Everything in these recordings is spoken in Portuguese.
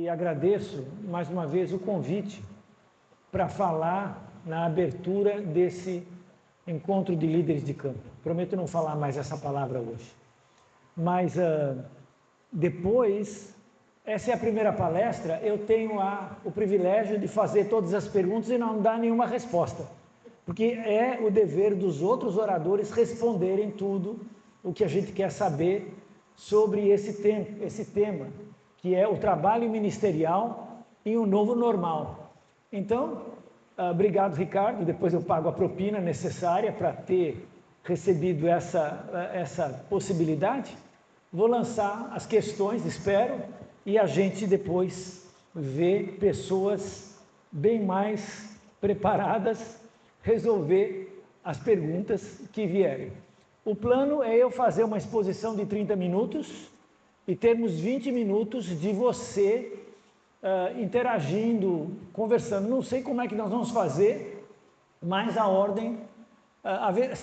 e agradeço mais uma vez o convite para falar na abertura desse encontro de líderes de campo. Prometo não falar mais essa palavra hoje. Mas depois, essa é a primeira palestra, eu tenho o privilégio de fazer todas as perguntas e não dar nenhuma resposta. Porque é o dever dos outros oradores responderem tudo o que a gente quer saber sobre esse tema, que é o trabalho ministerial em um novo normal. Então, obrigado, Ricardo, depois eu pago a propina necessária para ter recebido essa possibilidade. Vou lançar as questões, espero, e a gente depois vê pessoas bem mais preparadas resolver as perguntas que vierem. O plano é eu fazer uma exposição de 30 minutos e termos 20 minutos de você interagindo, conversando. Não sei como é que nós vamos fazer, mas a ordem,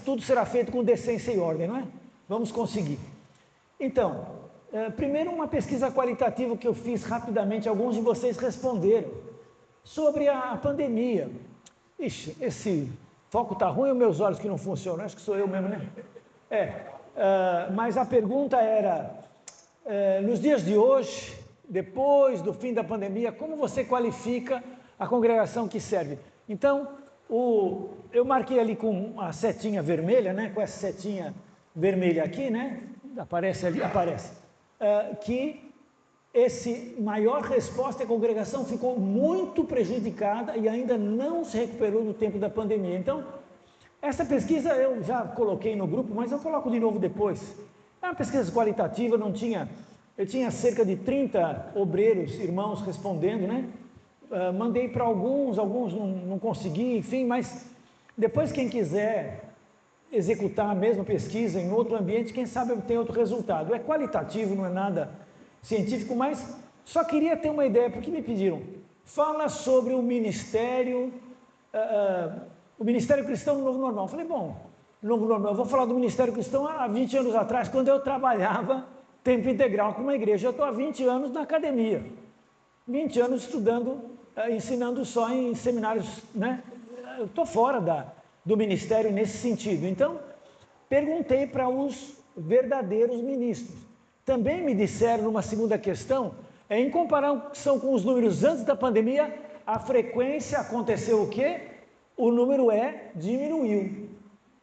tudo será feito com decência e ordem, não é? Vamos conseguir. Então, primeiro uma pesquisa qualitativa que eu fiz rapidamente, alguns de vocês responderam, sobre a pandemia. Ixi, esse foco está ruim ou meus olhos que não funcionam? Acho que sou eu mesmo, né? Mas a pergunta era, nos dias de hoje, depois do fim da pandemia, como você qualifica a congregação que serve? Então, eu marquei ali com a setinha vermelha, né? Com essa setinha vermelha aqui, né? Aparece ali, que esse maior resposta, a congregação ficou muito prejudicada e ainda não se recuperou do tempo da pandemia. Então, essa pesquisa eu já coloquei no grupo, mas eu coloco de novo depois. É uma pesquisa qualitativa, eu tinha cerca de 30 obreiros, irmãos respondendo, né? Mandei para alguns não consegui, enfim, mas depois quem quiser executar a mesma pesquisa em outro ambiente, quem sabe obter outro resultado. É qualitativo, não é nada científico, mas só queria ter uma ideia, porque me pediram, fala sobre o ministério cristão no novo normal. Eu falei, bom, novo normal, eu vou falar do ministério cristão há 20 anos atrás, quando eu trabalhava tempo integral com uma igreja. Eu estou há 20 anos na academia, 20 anos estudando, ensinando só em seminários, né? Eu estou fora do ministério nesse sentido. Então, perguntei para os verdadeiros ministros. Também me disseram, numa segunda questão, em comparação com os números antes da pandemia, a frequência aconteceu o quê? O número diminuiu.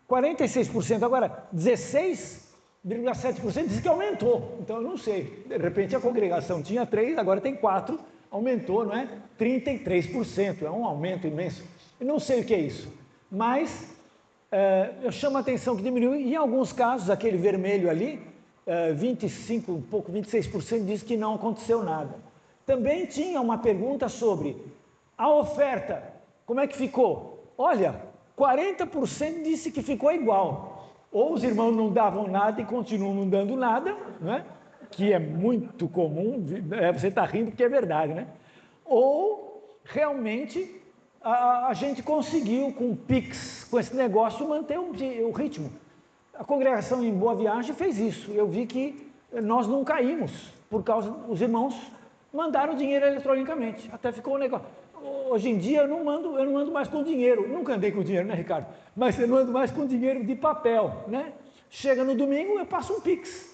46%, agora 16,7% diz que aumentou. Então eu não sei, de repente a congregação tinha 3, agora tem 4, aumentou, não é? 33%, é um aumento imenso. Eu não sei o que é isso, mas eu chamo a atenção que diminuiu, e em alguns casos, aquele vermelho ali, 25, um pouco, 26% diz que não aconteceu nada. Também tinha uma pergunta sobre a oferta, como é que ficou? Olha, 40% disse que ficou igual, ou os irmãos não davam nada e continuam não dando nada, né? Que é muito comum, você está rindo porque é verdade, né? Ou realmente a gente conseguiu com o Pix, com esse negócio, manter o ritmo. A congregação em Boa Viagem fez isso. Eu vi que nós não caímos, por causa os irmãos mandaram dinheiro eletronicamente. Até ficou um negócio. Hoje em dia eu não ando mais com dinheiro. Nunca andei com dinheiro, né, Ricardo? Mas eu não ando mais com dinheiro de papel, né? Chega no domingo, eu passo um Pix.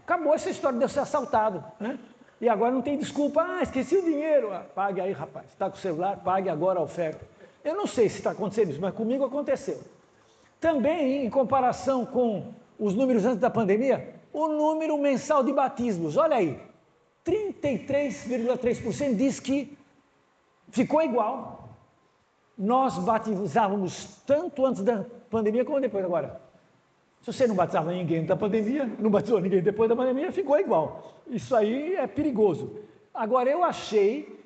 Acabou essa história de eu ser assaltado, né? E agora não tem desculpa, esqueci o dinheiro. Pague aí, rapaz, está com o celular, pague agora a oferta. Eu não sei se está acontecendo isso, mas comigo aconteceu. Também, em comparação com os números antes da pandemia, o número mensal de batismos, olha aí, 33,3% diz que ficou igual. Nós batizávamos tanto antes da pandemia como depois. Agora, se você não batizava ninguém antes da pandemia, não batizou ninguém depois da pandemia, ficou igual. Isso aí é perigoso. Agora, eu achei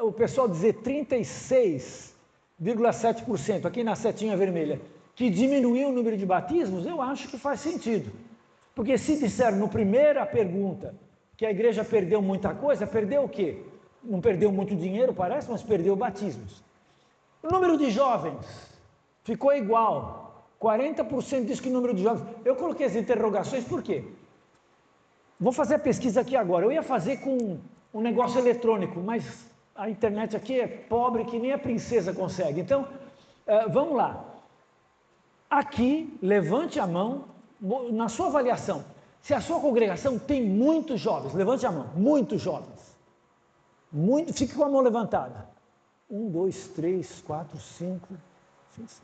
o pessoal dizer 36,7%, aqui na setinha vermelha, que diminuiu o número de batismos, eu acho que faz sentido. Porque se disseram no primeira pergunta que a igreja perdeu muita coisa, perdeu o quê? Não perdeu muito dinheiro, parece, mas perdeu batismos. O número de jovens ficou igual. 40% diz que o número de jovens... Eu coloquei as interrogações por quê? Vou fazer a pesquisa aqui agora. Eu ia fazer com um negócio eletrônico, mas a internet aqui é pobre que nem a princesa consegue. Então, vamos lá. Aqui, levante a mão, na sua avaliação, se a sua congregação tem muitos jovens, levante a mão, muitos jovens. Fique com a mão levantada. 1, 2, 3, 4, 5, 6, 7,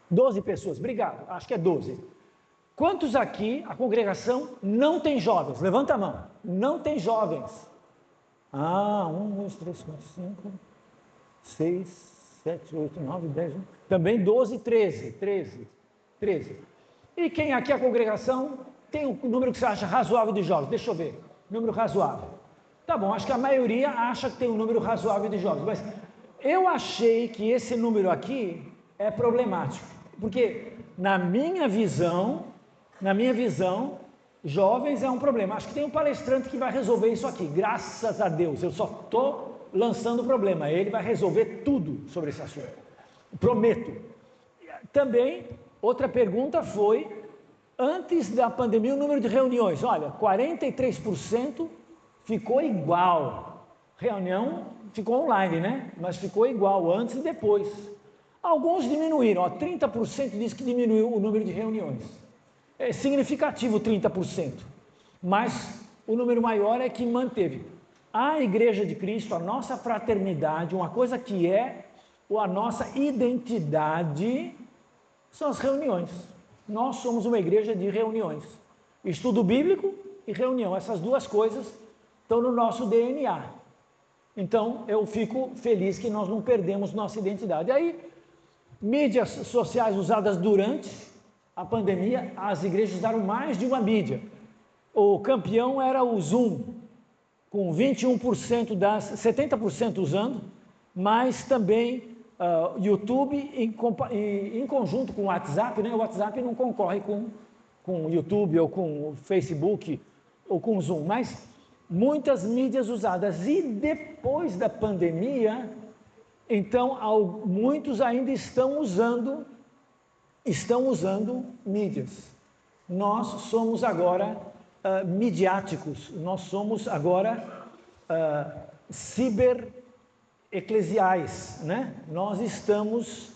12 pessoas, obrigado, acho que é 12. Quantos aqui, a congregação, não tem jovens? Levanta a mão. Não tem jovens. 1, 2, 3, 4, 5, 6, 7, 8, 9, 10, 11. Também 12, 13. E quem aqui, a congregação, tem o número que você acha razoável de jovens? Deixa eu ver. Número razoável. Tá bom, acho que a maioria acha que tem um número razoável de jovens. Mas eu achei que esse número aqui é problemático. Porque na minha visão, jovens é um problema. Acho que tem um palestrante que vai resolver isso aqui. Graças a Deus, eu só estou lançando o problema. Ele vai resolver tudo sobre esse assunto. Prometo. Também, outra pergunta foi, antes da pandemia, o número de reuniões. Olha, 43% ficou igual. Reunião ficou online, né? Mas ficou igual antes e depois. Alguns diminuíram. 30% diz que diminuiu o número de reuniões. É significativo 30%, mas o número maior é que manteve. A Igreja de Cristo, a nossa fraternidade, uma coisa que é a nossa identidade, são as reuniões. Nós somos uma igreja de reuniões. Estudo bíblico e reunião, essas duas coisas estão no nosso DNA. Então, eu fico feliz que nós não perdemos nossa identidade. Aí, mídias sociais usadas durante a pandemia, as igrejas usaram mais de uma mídia. O campeão era o Zoom, com 21% 70% usando, mas também YouTube em conjunto com o WhatsApp, né? O WhatsApp não concorre com o YouTube ou com o Facebook ou com o Zoom, mas muitas mídias usadas. E depois da pandemia, então muitos ainda estão usando mídias. Nós somos agora midiáticos, nós somos agora ciber-eclesiais, né? Nós estamos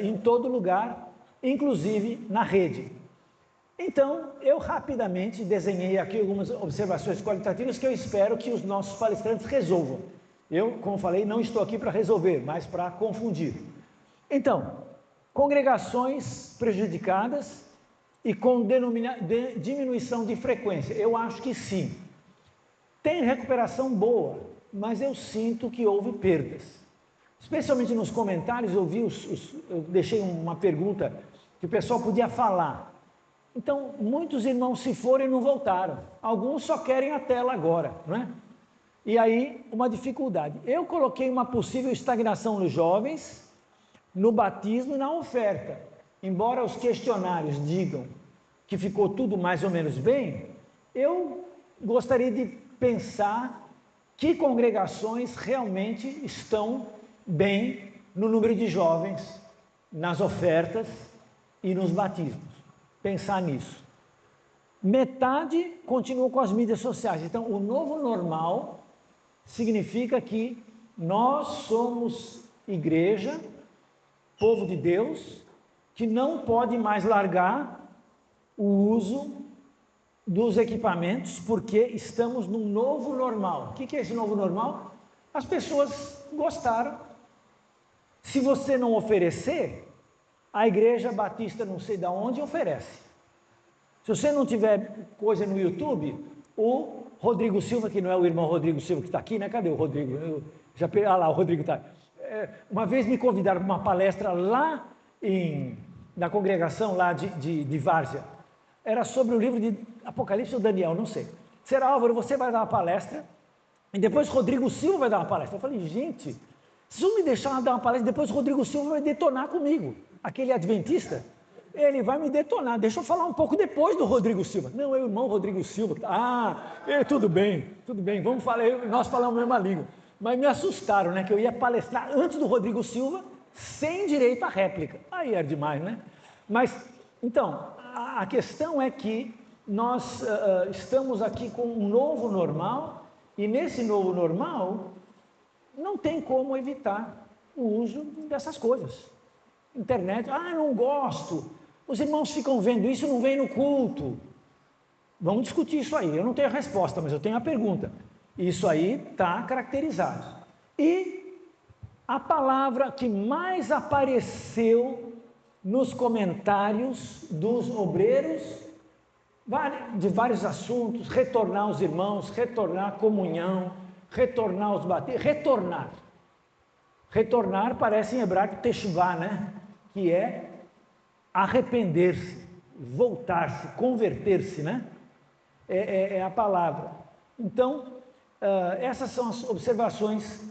em todo lugar, inclusive na rede. Então, eu rapidamente desenhei aqui algumas observações qualitativas que eu espero que os nossos palestrantes resolvam. Eu, como falei, não estou aqui para resolver, mas para confundir. Então, congregações prejudicadas e com diminuição de frequência. Eu acho que sim. Tem recuperação boa, mas eu sinto que houve perdas. Especialmente nos comentários, eu deixei uma pergunta que o pessoal podia falar. Então, muitos irmãos se foram e não voltaram. Alguns só querem a tela agora, não é? E aí, uma dificuldade. Eu coloquei uma possível estagnação nos jovens, no batismo e na oferta. Embora os questionários digam que ficou tudo mais ou menos bem, eu gostaria de pensar que congregações realmente estão bem no número de jovens, nas ofertas e nos batismos. Pensar nisso. Metade continua com as mídias sociais. Então, o novo normal significa que nós somos igreja, povo de Deus, que não pode mais largar o uso dos equipamentos, porque estamos num novo normal. O que é esse novo normal? As pessoas gostaram. Se você não oferecer, a Igreja Batista não sei de onde oferece. Se você não tiver coisa no YouTube, o Rodrigo Silva, que não é o irmão Rodrigo Silva que está aqui, né? Cadê o Rodrigo? Lá, o Rodrigo está. Uma vez me convidaram para uma palestra lá na congregação lá de Várzea. Era sobre o livro de Apocalipse ou Daniel, não sei. Será, Álvaro, você vai dar uma palestra e depois Rodrigo Silva vai dar uma palestra. Eu falei, gente, se não me deixar dar uma palestra, depois Rodrigo Silva vai detonar comigo. Aquele adventista, ele vai me detonar. Deixa eu falar um pouco depois do Rodrigo Silva. Não, é o irmão Rodrigo Silva. Tudo bem, vamos falar, nós falamos a mesma língua. Mas me assustaram, né, que eu ia palestrar antes do Rodrigo Silva, sem direito à réplica. Aí era demais, né? Mas, então, a questão é que nós estamos aqui com um novo normal, e nesse novo normal não tem como evitar o uso dessas coisas. Internet, não gosto, os irmãos ficam vendo isso, não vem no culto. Vamos discutir isso aí, eu não tenho a resposta, mas eu tenho a pergunta. Isso aí está caracterizado. E a palavra que mais apareceu nos comentários dos obreiros, de vários assuntos, retornar os irmãos, retornar a comunhão, retornar os batismos, retornar. Retornar parece em hebraico teshuvah, né? Que é arrepender-se, voltar-se, converter-se, né? É a palavra. Então, essas são as observações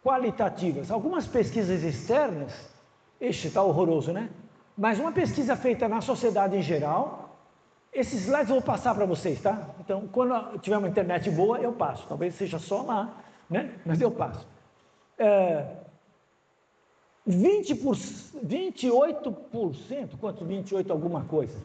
qualitativas. Algumas pesquisas externas, está horroroso, né? Mas uma pesquisa feita na sociedade em geral, esses slides eu vou passar para vocês, tá? Então, quando tiver uma internet boa, eu passo. Talvez seja só lá, né? Mas eu passo. 28%, quanto 28 alguma coisa?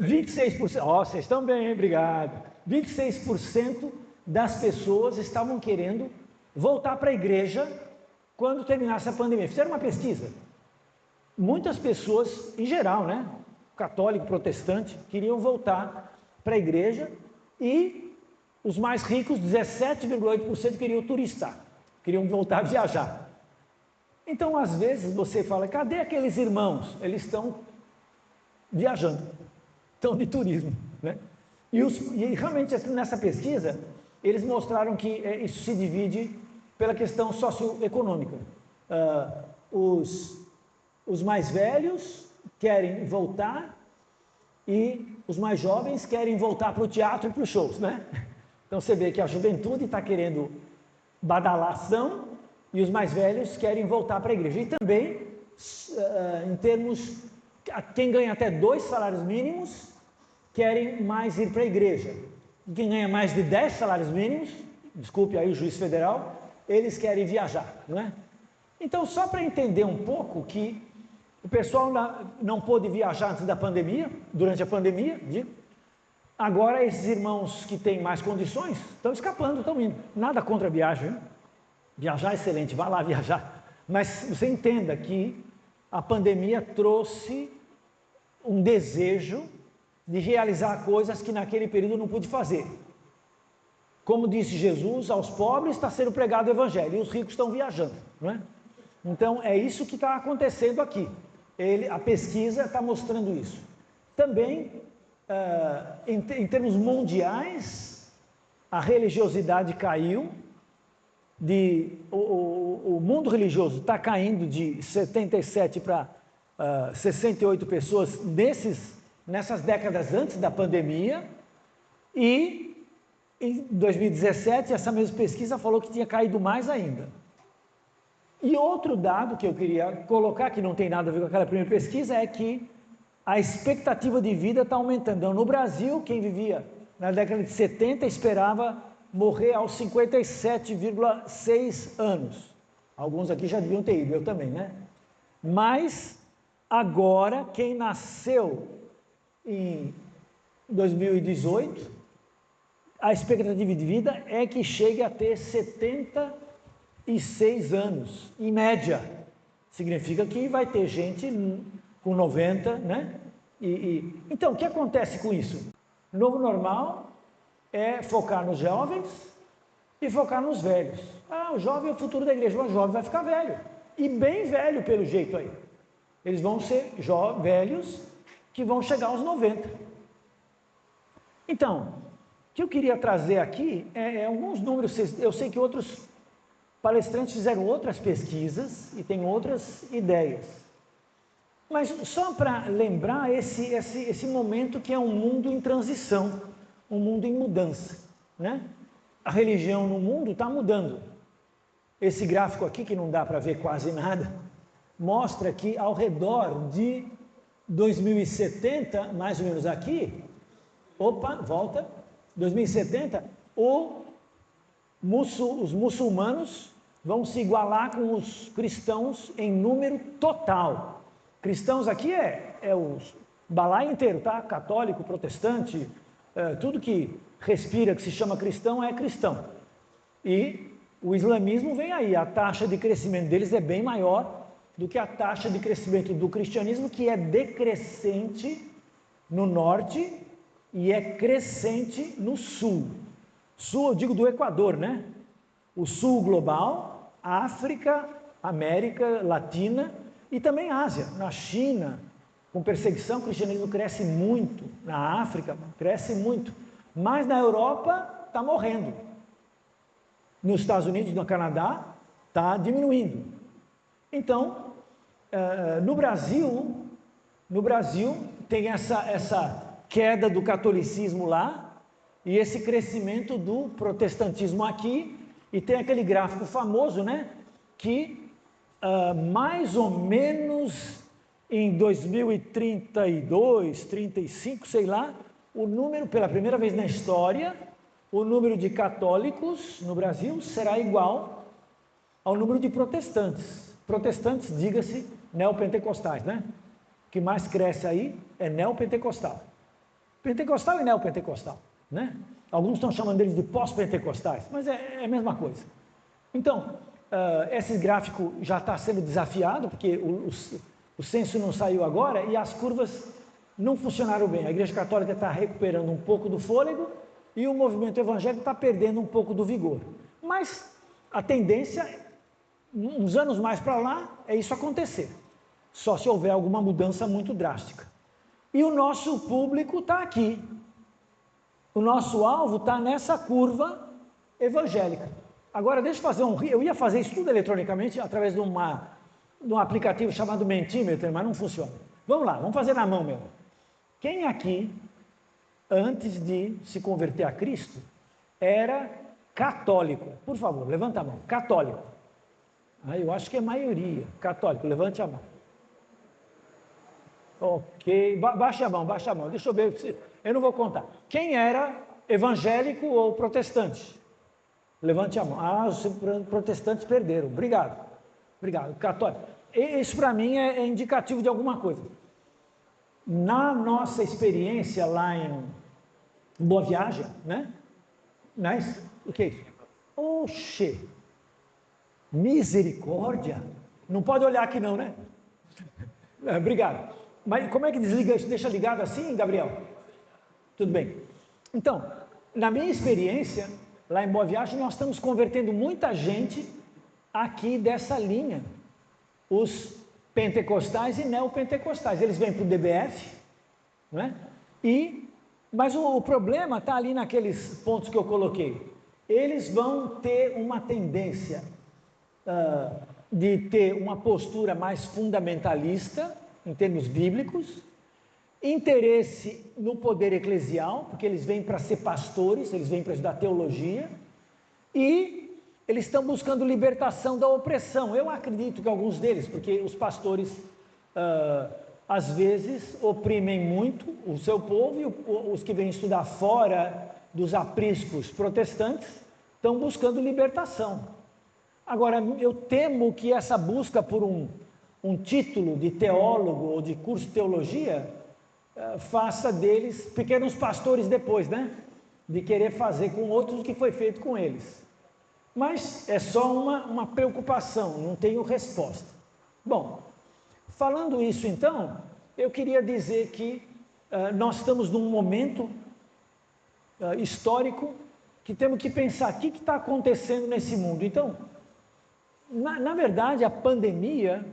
26%, vocês estão bem, obrigado. 26% das pessoas estavam querendo voltar para a igreja quando terminasse a pandemia. Fizeram uma pesquisa. Muitas pessoas, em geral, né? Católico, protestante, queriam voltar para a igreja, e os mais ricos, 17,8%, queriam turistar, queriam voltar a viajar. Então, às vezes, você fala, cadê aqueles irmãos? Eles estão viajando, estão de turismo, né? E realmente, nessa pesquisa, eles mostraram que isso se divide pela questão socioeconômica. Os mais velhos querem voltar, e os mais jovens querem voltar para o teatro e para os shows, né? Então, você vê que a juventude está querendo badalação, e os mais velhos querem voltar para a igreja. E também, em termos, quem ganha até 2 salários mínimos, querem mais ir para a igreja. Quem ganha mais de 10 salários mínimos, desculpe aí o juiz federal, eles querem viajar, não é? Então, só para entender um pouco que o pessoal não pôde viajar antes da pandemia, durante a pandemia, agora esses irmãos que têm mais condições estão escapando, estão indo. Nada contra a viagem, hein? Viajar é excelente, vá lá viajar. Mas você entenda que a pandemia trouxe um desejo de realizar coisas que naquele período não pude fazer. Como disse Jesus, aos pobres está sendo pregado o evangelho, e os ricos estão viajando, não é? Então, é isso que está acontecendo aqui. A pesquisa está mostrando isso. Também, em termos mundiais, a religiosidade caiu. O mundo religioso está caindo de 77 para 68 pessoas nessas décadas antes da pandemia, e em 2017 essa mesma pesquisa falou que tinha caído mais ainda. E outro dado que eu queria colocar, que não tem nada a ver com aquela primeira pesquisa, é que a expectativa de vida está aumentando. Então, no Brasil, quem vivia na década de 70 esperava morrer aos 57,6 anos. Alguns aqui já deviam ter ido, eu também, né? Mas agora, quem nasceu em 2018, a expectativa de vida é que chegue a ter 76 anos, em média. Significa que vai ter gente com 90, né? Então, o que acontece com isso? Novo normal é focar nos jovens e focar nos velhos. O jovem é o futuro da igreja, mas o jovem vai ficar velho, e bem velho pelo jeito aí. Eles vão ser velhos que vão chegar aos 90. Então, o que eu queria trazer aqui é alguns números. Eu sei que outros palestrantes fizeram outras pesquisas e têm outras ideias, mas só para lembrar esse momento que é um mundo em transição, um mundo em mudança, né? A religião no mundo está mudando. Esse gráfico aqui, que não dá para ver quase nada, mostra que ao redor de 2070, mais ou menos aqui, 2070, os muçulmanos vão se igualar com os cristãos em número total. Cristãos aqui é os balaio inteiro, tá? Católico, protestante, tudo que respira, que se chama cristão, é cristão. E o islamismo vem aí, a taxa de crescimento deles é bem maior do que a taxa de crescimento do cristianismo, que é decrescente no norte e é crescente no sul. Sul, eu digo do Equador, né? O sul global, África, América Latina e também Ásia, na China, com perseguição, o cristianismo cresce muito, na África cresce muito, mas na Europa está morrendo. Nos Estados Unidos, no Canadá, está diminuindo. Então, no Brasil tem essa queda do catolicismo lá e esse crescimento do protestantismo aqui, e tem aquele gráfico famoso, né, que mais ou menos em 2032, 35, sei lá, o número, pela primeira vez na história, o número de católicos no Brasil será igual ao número de protestantes. Protestantes, diga-se, neopentecostais, né? O que mais cresce aí é neopentecostal. Pentecostal e neopentecostal, né? Alguns estão chamando eles de pós-pentecostais, mas é a mesma coisa. Então, esse gráfico já está sendo desafiado, porque o censo não saiu agora e as curvas não funcionaram bem. A Igreja Católica está recuperando um pouco do fôlego e o movimento evangélico está perdendo um pouco do vigor. Mas a tendência, uns anos mais para lá, é isso acontecer. Só se houver alguma mudança muito drástica. E o nosso público está aqui. O nosso alvo está nessa curva evangélica. Agora, deixa eu fazer eu ia fazer isso tudo eletronicamente através de um aplicativo chamado Mentimeter, mas não funciona. Vamos lá, vamos fazer na mão mesmo. Quem aqui, antes de se converter a Cristo, era católico? Por favor, levanta a mão. Católico. Eu acho que é maioria. Católico, levante a mão. Ok, baixa a mão, deixa eu ver, eu não vou contar. Quem era evangélico ou protestante? Levante a mão. Os protestantes perderam, obrigado, católico. Isso para mim é indicativo de alguma coisa. Na nossa experiência lá em Boa Viagem, né? O que é isso? Oxê, misericórdia, não pode olhar aqui não, né? Obrigado. Mas como é que desliga isso? Deixa ligado assim, Gabriel? Tudo bem. Então, na minha experiência, lá em Boa Viagem, nós estamos convertendo muita gente aqui dessa linha. Os pentecostais e neopentecostais. Eles vêm para o DBF, né? Mas o problema está ali naqueles pontos que eu coloquei. Eles vão ter uma tendência de ter uma postura mais fundamentalista, em termos bíblicos, interesse no poder eclesial, porque eles vêm para ser pastores, eles vêm para estudar teologia, e eles estão buscando libertação da opressão. Eu acredito que alguns deles, porque os pastores, às vezes, oprimem muito o seu povo, e os que vêm estudar fora dos apriscos protestantes, estão buscando libertação. Agora, eu temo que essa busca por um título de teólogo ou de curso de teologia faça deles pequenos pastores depois, né? De querer fazer com outros o que foi feito com eles. Mas é só uma preocupação, não tenho resposta. Bom, falando isso então, eu queria dizer que nós estamos num momento histórico que temos que pensar o que está acontecendo nesse mundo. Então, na verdade, a pandemia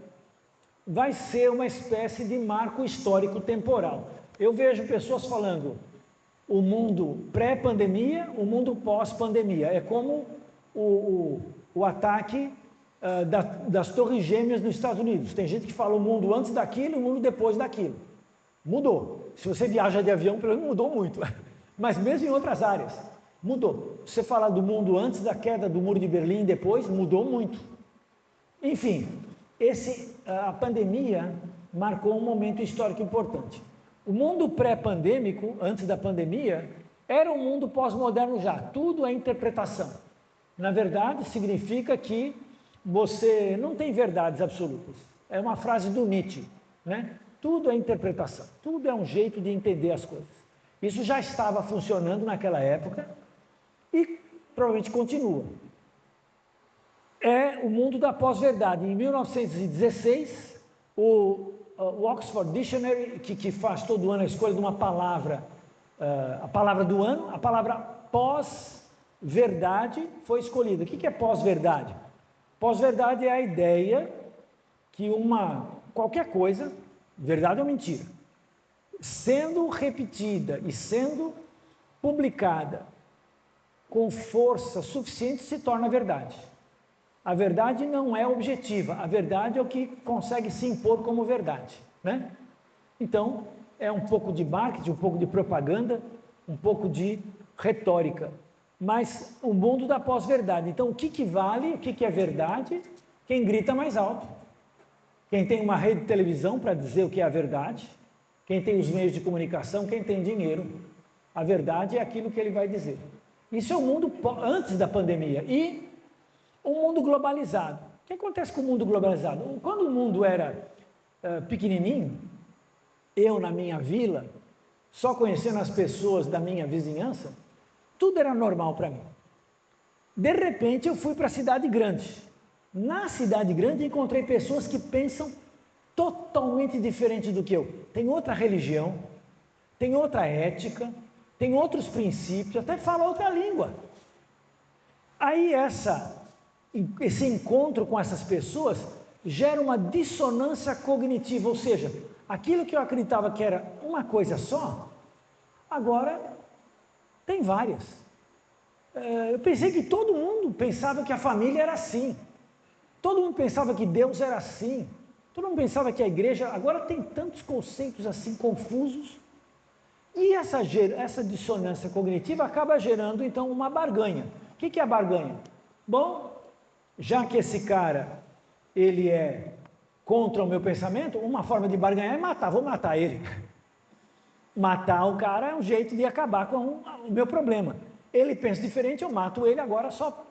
vai ser uma espécie de marco histórico temporal. Eu vejo pessoas falando o mundo pré-pandemia, o mundo pós-pandemia. É como o ataque das Torres Gêmeas nos Estados Unidos. Tem gente que fala o mundo antes daquilo e o mundo depois daquilo. Mudou. Se você viaja de avião, pelo menos mudou muito. Mas mesmo em outras áreas, mudou. Se você falar do mundo antes da queda do Muro de Berlim, depois, mudou muito. Enfim, a pandemia marcou um momento histórico importante. O mundo pré-pandêmico, antes da pandemia, era um mundo pós-moderno já. Tudo é interpretação. Na verdade, significa que você não tem verdades absolutas. É uma frase do Nietzsche, né? Tudo é interpretação, tudo é um jeito de entender as coisas. Isso já estava funcionando naquela época e provavelmente continua. É o mundo da pós-verdade. Em 1916, o Oxford Dictionary, que faz todo ano a escolha de uma palavra, a palavra do ano, a palavra pós-verdade foi escolhida. O que é pós-verdade? Pós-verdade é a ideia que qualquer coisa, verdade ou mentira, sendo repetida e sendo publicada com força suficiente, se torna verdade. A verdade não é objetiva, a verdade é o que consegue se impor como verdade, né? Então, é um pouco de marketing, um pouco de propaganda, um pouco de retórica, mas o mundo da pós-verdade. Então, o que vale, o que é verdade? Quem grita mais alto, quem tem uma rede de televisão para dizer o que é a verdade, quem tem os meios de comunicação, quem tem dinheiro. A verdade é aquilo que ele vai dizer. Isso é o mundo antes da pandemia. E o mundo globalizado. O que acontece com o mundo globalizado? Quando o mundo era pequenininho, eu na minha vila, só conhecendo as pessoas da minha vizinhança, tudo era normal para mim. De repente eu fui para a cidade grande. Na cidade grande encontrei pessoas que pensam totalmente diferente do que eu. Tem outra religião, tem outra ética, tem outros princípios, até fala outra língua. Aí esse encontro com essas pessoas gera uma dissonância cognitiva, ou seja, aquilo que eu acreditava que era uma coisa só, agora tem várias. Eu pensei que todo mundo pensava que a família era assim, todo mundo pensava que Deus era assim, todo mundo pensava que a igreja, agora tem tantos conceitos assim confusos, e essa dissonância cognitiva acaba gerando então uma barganha. O que é a barganha? Bom, já que esse cara, ele é contra o meu pensamento, uma forma de barganhar é matar, vou matar ele. Matar o cara é um jeito de acabar com o meu problema. Ele pensa diferente, eu mato ele, agora só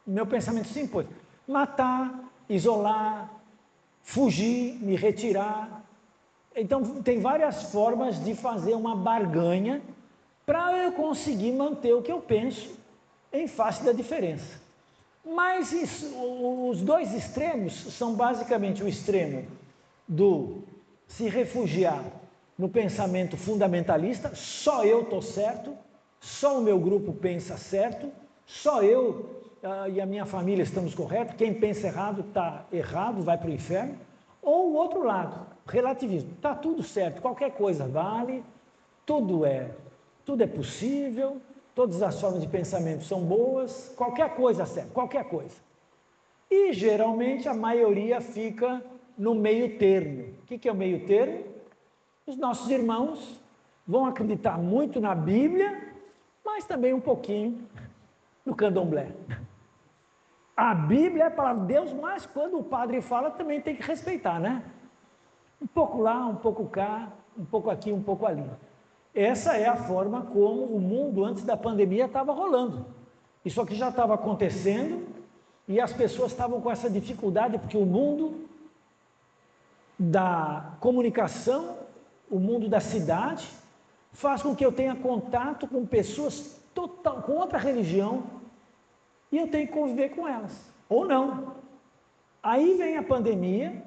meu pensamento se impôs. Matar, isolar, fugir, me retirar. Então, tem várias formas de fazer uma barganha para eu conseguir manter o que eu penso em face da diferença. Mas os dois extremos são basicamente o extremo do se refugiar no pensamento fundamentalista, só eu estou certo, só o meu grupo pensa certo, só eu e a minha família estamos corretos, quem pensa errado está errado, vai para o inferno. Ou o outro lado, relativismo, está tudo certo, qualquer coisa vale, tudo é possível, todas as formas de pensamento são boas, qualquer coisa serve, qualquer coisa. E geralmente a maioria fica no meio termo. O que é o meio termo? Os nossos irmãos vão acreditar muito na Bíblia, mas também um pouquinho no candomblé. A Bíblia é a palavra de Deus, mas quando o padre fala também tem que respeitar, né? Um pouco lá, um pouco cá, um pouco aqui, um pouco ali. Essa é a forma como o mundo antes da pandemia estava rolando. Isso aqui já estava acontecendo e as pessoas estavam com essa dificuldade porque o mundo da comunicação, o mundo da cidade, faz com que eu tenha contato com pessoas com outra religião e eu tenho que conviver com elas, ou não. Aí vem a pandemia,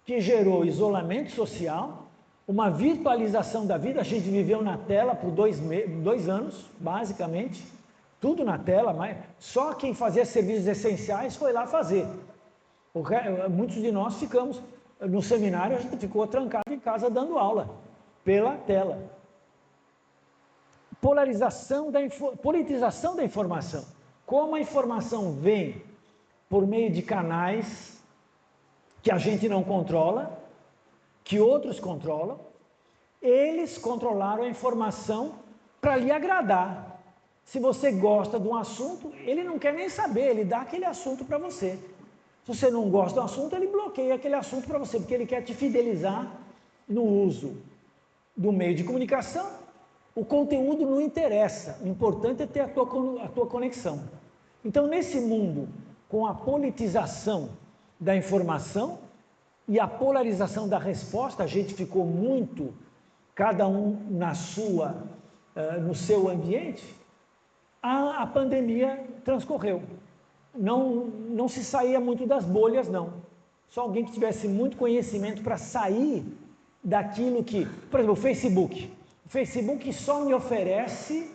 que gerou isolamento social, uma virtualização da vida. A gente viveu na tela por 2 anos, basicamente, tudo na tela, mas só quem fazia serviços essenciais foi lá fazer. Muitos de nós ficamos no seminário, a gente ficou trancado em casa dando aula, pela tela. Politização da informação. Como a informação vem por meio de canais que a gente não controla, que outros controlam, eles controlaram a informação para lhe agradar. Se você gosta de um assunto, ele não quer nem saber, ele dá aquele assunto para você. Se você não gosta do assunto, ele bloqueia aquele assunto para você, porque ele quer te fidelizar no uso do meio de comunicação. O conteúdo não interessa, o importante é ter a tua conexão. Então, nesse mundo, com a politização da informação, e a polarização da resposta, a gente ficou muito, cada um no seu ambiente, a pandemia transcorreu. Não se saía muito das bolhas, não. Só alguém que tivesse muito conhecimento para sair daquilo que... Por exemplo, o Facebook. O Facebook só me oferece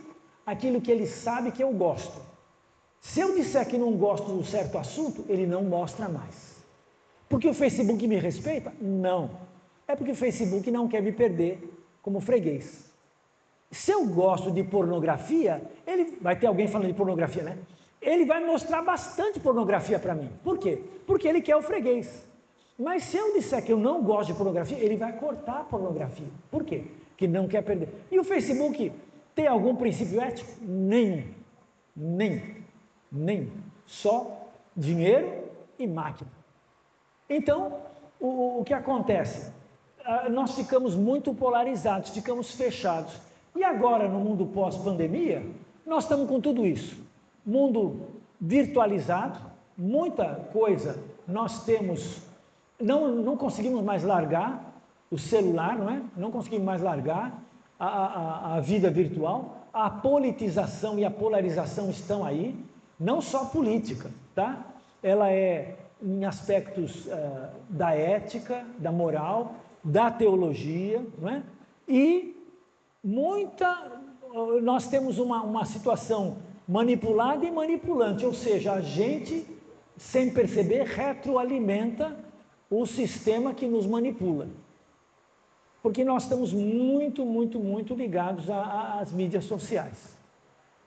aquilo que ele sabe que eu gosto. Se eu disser que não gosto de um certo assunto, ele não mostra mais. Porque o Facebook me respeita? Não. É porque o Facebook não quer me perder como freguês. Se eu gosto de pornografia, ele vai ter alguém falando de pornografia, né? Ele vai mostrar bastante pornografia para mim. Por quê? Porque ele quer o freguês. Mas se eu disser que eu não gosto de pornografia, ele vai cortar a pornografia. Por quê? Que não quer perder. E o Facebook tem algum princípio ético? Nenhum. Nem. Só dinheiro e máquina. Então, o que acontece? Nós ficamos muito polarizados, ficamos fechados. E agora, no mundo pós-pandemia, nós estamos com tudo isso. Mundo virtualizado, muita coisa nós temos, não conseguimos mais largar o celular, não é? Não conseguimos mais largar a vida virtual. A politização e a polarização estão aí, não só política, tá? Ela é em aspectos da ética, da moral, da teologia, não é? E nós temos uma situação manipulada e manipulante, ou seja, a gente, sem perceber, retroalimenta o sistema que nos manipula. Porque nós estamos muito ligados às mídias sociais.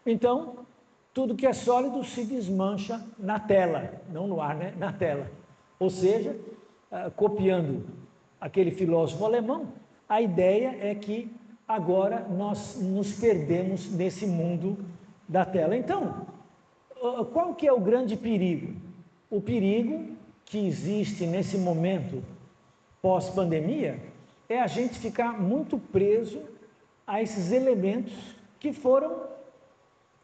Então, tudo que é sólido se desmancha na tela, não no ar, né? Na tela. Ou seja, copiando aquele filósofo alemão, a ideia é que agora nós nos perdemos nesse mundo da tela. Então, qual que é o grande perigo? O perigo que existe nesse momento pós-pandemia é a gente ficar muito preso a esses elementos que foram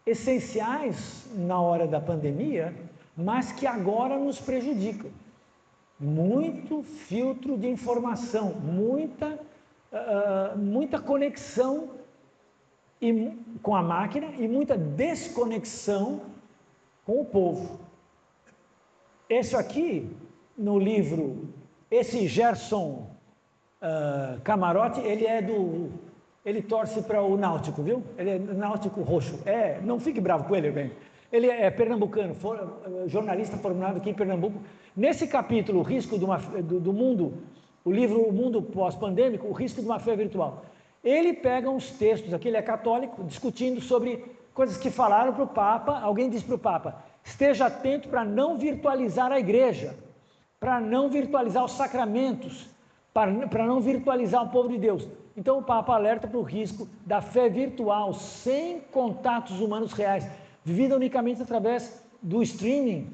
essenciais na hora da pandemia, mas que agora nos prejudicam. Muito filtro de informação, muita conexão com a máquina e muita desconexão com o povo. Esse aqui, no livro, esse Gerson Camarote, ele torce para o Náutico, viu? Ele é Náutico roxo. Não fique bravo com ele, bem. Ele é pernambucano, jornalista formado aqui em Pernambuco. Nesse capítulo, o risco do mundo, o livro O Mundo Pós-Pandêmico, o risco de uma fé virtual. Ele pega uns textos, aqui ele é católico, discutindo sobre coisas que falaram para o Papa. Alguém disse para o Papa: esteja atento para não virtualizar a igreja, para não virtualizar os sacramentos, para não virtualizar o povo de Deus. Então o Papa alerta para o risco da fé virtual, sem contatos humanos reais, vivida unicamente através do streaming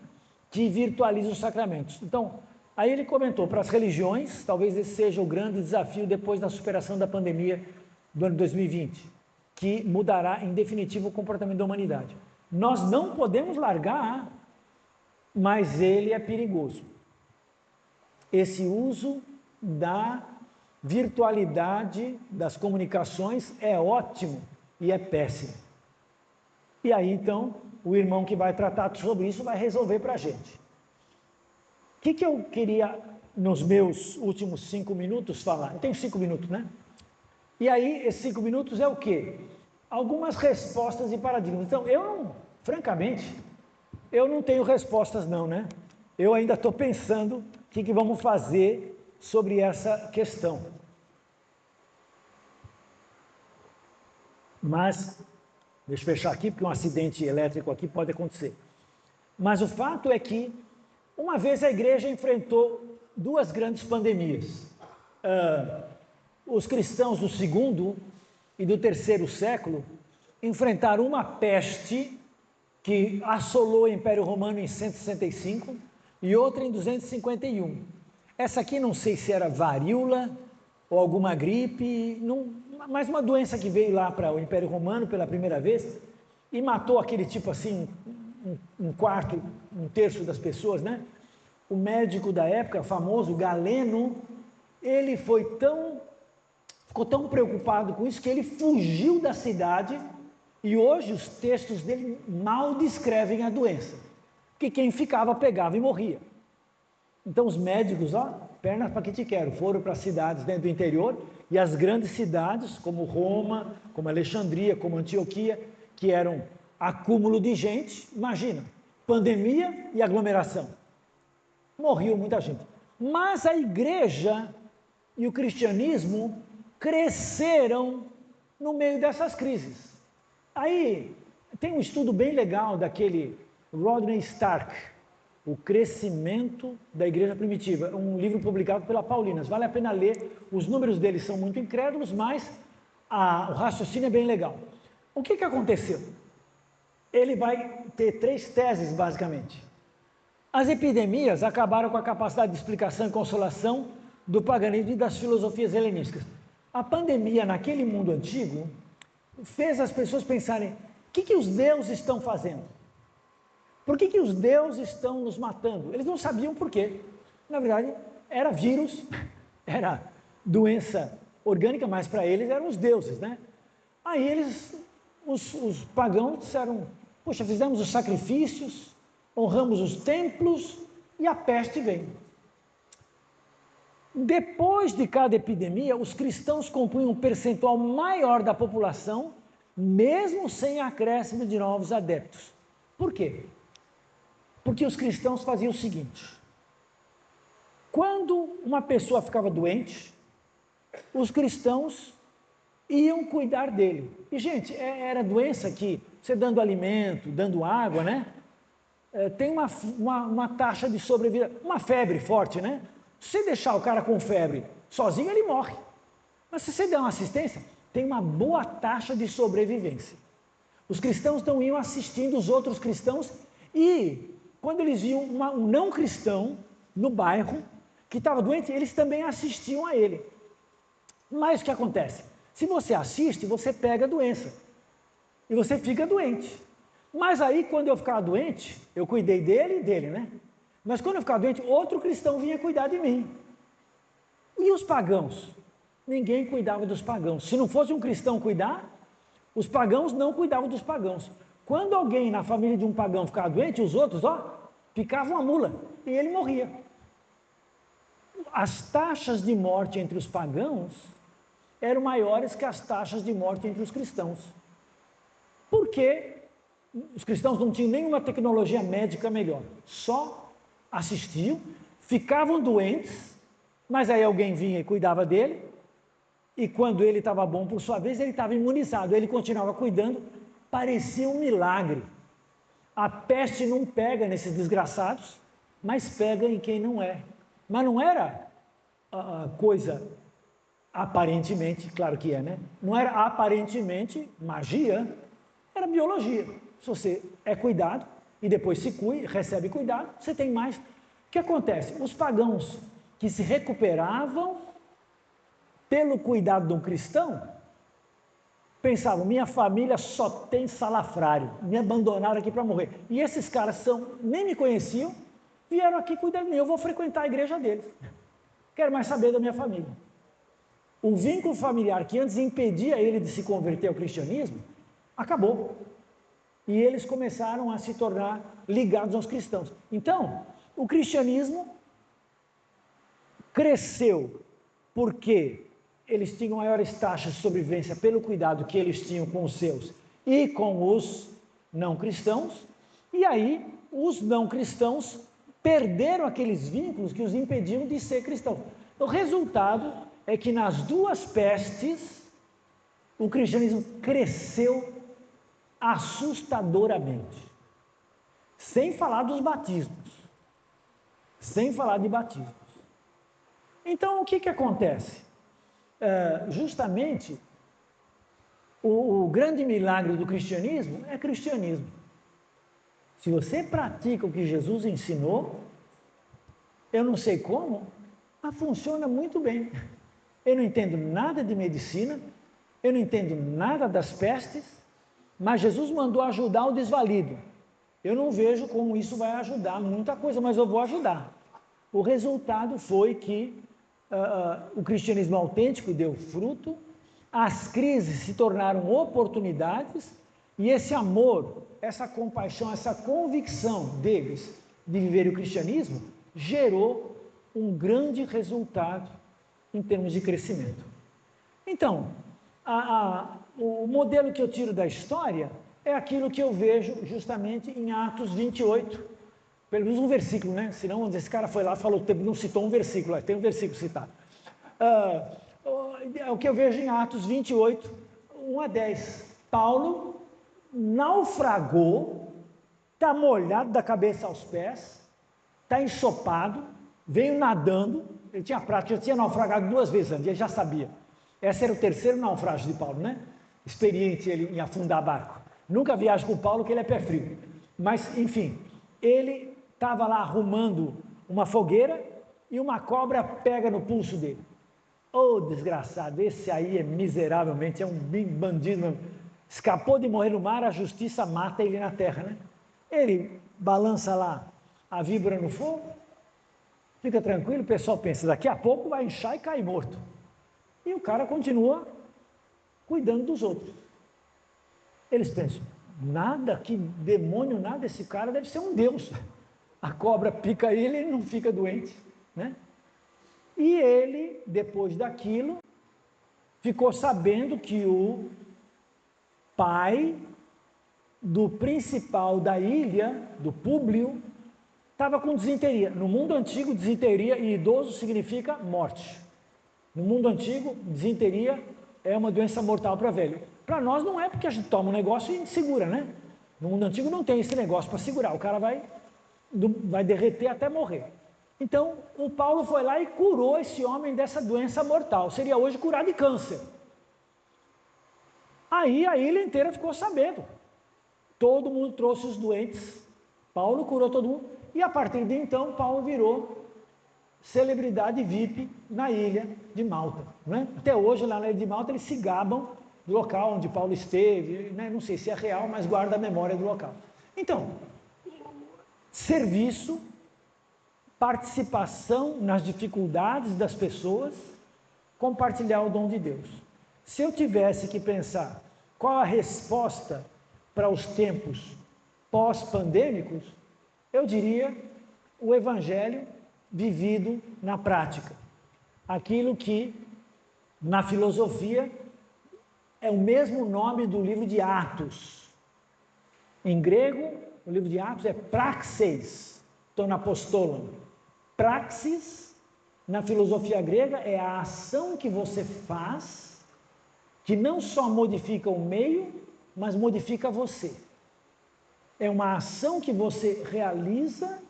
que virtualiza os sacramentos. Então, aí ele comentou, para as religiões, talvez esse seja o grande desafio depois da superação da pandemia do ano 2020, que mudará em definitivo o comportamento da humanidade. Nós não podemos largar, mas ele é perigoso. Esse uso da virtualidade das comunicações é ótimo e é péssimo. E aí, então, o irmão que vai tratar sobre isso vai resolver para a gente. O que eu queria, nos meus últimos 5 minutos, falar? Eu tenho 5 minutos, né? E aí, esses 5 minutos é o quê? Algumas respostas e paradigmas. Então, francamente, eu não tenho respostas não, né? Eu ainda estou pensando o que vamos fazer sobre essa questão. Mas, deixa eu fechar aqui, porque um acidente elétrico aqui pode acontecer. Mas o fato é que, uma vez a igreja enfrentou 2 grandes pandemias. Os cristãos do 2º e do 3º século enfrentaram uma peste que assolou o Império Romano em 165 e outra em 251. Essa aqui não sei se era varíola ou alguma gripe, mas uma doença que veio lá para o Império Romano pela primeira vez e matou aquele tipo assim, um quarto, um terço das pessoas, né? o médico da época, famoso Galeno, ele ficou tão preocupado com isso que ele fugiu da cidade e hoje os textos dele mal descrevem a doença, que quem ficava pegava e morria. Então os médicos, pernas para que te quero, foram para cidades dentro do interior e as grandes cidades, como Roma, como Alexandria, como Antioquia, que eram acúmulo de gente, imagina, pandemia e aglomeração. Morreu muita gente. Mas a igreja e o cristianismo cresceram no meio dessas crises. Aí tem um estudo bem legal daquele Rodney Stark, O Crescimento da Igreja Primitiva, um livro publicado pela Paulinas, vale a pena ler, os números dele são muito incrédulos, mas o raciocínio é bem legal. O que aconteceu? Ele vai ter 3 teses basicamente. As epidemias acabaram com a capacidade de explicação e consolação do paganismo e das filosofias helenísticas. A pandemia naquele mundo antigo fez as pessoas pensarem, o que os deuses estão fazendo? Por que os deuses estão nos matando? Eles não sabiam por quê. Na verdade, era vírus, era doença orgânica, mas para eles eram os deuses, né? Aí os pagãos disseram, poxa, fizemos os sacrifícios, honramos os templos e a peste vem. Depois de cada epidemia, os cristãos compunham um percentual maior da população, mesmo sem acréscimo de novos adeptos. Por quê? Porque os cristãos faziam o seguinte, quando uma pessoa ficava doente, os cristãos iam cuidar dele. E, gente, era doença que, você dando alimento, dando água, né? Tem uma taxa de sobrevida, uma febre forte, né? Se você deixar o cara com febre sozinho, ele morre. Mas se você der uma assistência, tem uma boa taxa de sobrevivência. Os cristãos não iam assistindo os outros cristãos e quando eles viam um não cristão no bairro que estava doente, eles também assistiam a ele. Mas o que acontece? Se você assiste, você pega a doença e você fica doente. Mas aí, quando eu ficava doente, eu cuidei dele, né? Mas quando eu ficava doente, outro cristão vinha cuidar de mim. E os pagãos? Ninguém cuidava dos pagãos. Se não fosse um cristão cuidar, os pagãos não cuidavam dos pagãos. Quando alguém na família de um pagão ficava doente, os outros, picavam a mula e ele morria. As taxas de morte entre os pagãos eram maiores que as taxas de morte entre os cristãos. Por quê? Os cristãos não tinham nenhuma tecnologia médica melhor, só assistiam, ficavam doentes, mas aí alguém vinha e cuidava dele, e quando ele estava bom, por sua vez, ele estava imunizado, ele continuava cuidando, parecia um milagre. A peste não pega nesses desgraçados, mas pega em quem não é. Mas não era coisa aparentemente, claro que é, né? Não era aparentemente magia, era biologia. Se você é cuidado e depois se cuida, recebe cuidado, você tem mais. O que acontece? Os pagãos que se recuperavam pelo cuidado de um cristão, pensavam, minha família só tem salafrário, me abandonaram aqui para morrer. E esses caras nem me conheciam, vieram aqui cuidar de mim, eu vou frequentar a igreja deles. Quero mais saber da minha família. O vínculo familiar que antes impedia ele de se converter ao cristianismo, acabou. E eles começaram a se tornar ligados aos cristãos. Então, o cristianismo cresceu porque eles tinham maiores taxas de sobrevivência pelo cuidado que eles tinham com os seus e com os não cristãos. E aí, os não cristãos perderam aqueles vínculos que os impediam de ser cristãos. O resultado é que nas duas pestes, o cristianismo cresceu assustadoramente. Sem falar dos batismos. Sem falar de batismos. Então, o que acontece? Justamente, o grande milagre do cristianismo é cristianismo. Se você pratica o que Jesus ensinou, eu não sei como, mas funciona muito bem. Eu não entendo nada de medicina, eu não entendo nada das pestes, mas Jesus mandou ajudar o desvalido. Eu não vejo como isso vai ajudar muita coisa, mas eu vou ajudar. O resultado foi que o cristianismo autêntico deu fruto, as crises se tornaram oportunidades, e esse amor, essa compaixão, essa convicção deles de viver o cristianismo gerou um grande resultado em termos de crescimento. Então, o modelo que eu tiro da história é aquilo que eu vejo justamente em Atos 28, pelo menos um versículo, né? Senão esse cara foi lá e falou, não citou um versículo, tem um versículo citado. O que eu vejo em Atos 28, 1 a 10. Paulo naufragou, está molhado da cabeça aos pés, está ensopado, veio nadando, ele tinha prática, já tinha naufragado 2 vezes antes, ele já sabia. Esse era o 3º naufrágio de Paulo, né? Experiente ele em afundar barco. Nunca viajo com o Paulo, que ele é pé frio. Mas, enfim, ele estava lá arrumando uma fogueira e uma cobra pega no pulso dele. Ô, desgraçado, esse aí é miseravelmente, é um bandido. Escapou de morrer no mar, a justiça mata ele na terra, né? Ele balança lá a víbora no fogo, fica tranquilo, o pessoal pensa, daqui a pouco vai inchar e cair morto. E o cara continua cuidando dos outros. Eles pensam, nada, que demônio, nada, esse cara deve ser um deus. A cobra pica ele, ele não fica doente, né? E ele, depois daquilo, ficou sabendo que o pai do principal da ilha, do Públio, estava com disenteria. No mundo antigo, disenteria e idoso significa morte. No mundo antigo, disenteria é uma doença mortal para velho. Para nós não é, porque a gente toma um negócio e segura, né? No mundo antigo não tem esse negócio para segurar, o cara vai derreter até morrer. Então, o Paulo foi lá e curou esse homem dessa doença mortal. Seria hoje curar de câncer. Aí a ilha inteira ficou sabendo. Todo mundo trouxe os doentes. Paulo curou todo mundo. E a partir de então, Paulo virou celebridade VIP na ilha de Malta. Né? Até hoje, lá na ilha de Malta, eles se gabam do local onde Paulo esteve. Né? Não sei se é real, mas guarda a memória do local. Então, serviço, participação nas dificuldades das pessoas, compartilhar o dom de Deus. Se eu tivesse que pensar qual a resposta para os tempos pós-pandêmicos, eu diria o Evangelho vivido na prática. Aquilo que, na filosofia, é o mesmo nome do livro de Atos. Em grego, o livro de Atos é praxis, ton apostolon. Praxis, na filosofia grega, é a ação que você faz, que não só modifica o meio, mas modifica você. É uma ação que você realiza,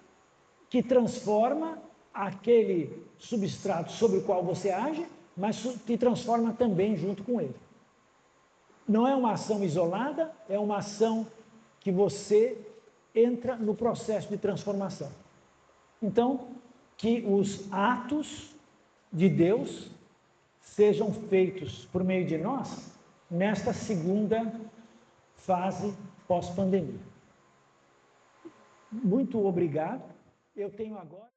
que transforma aquele substrato sobre o qual você age, mas te transforma também junto com ele. Não é uma ação isolada, é uma ação que você entra no processo de transformação. Então, que os atos de Deus sejam feitos por meio de nós nesta segunda fase pós-pandemia. Muito obrigado. Eu tenho agora...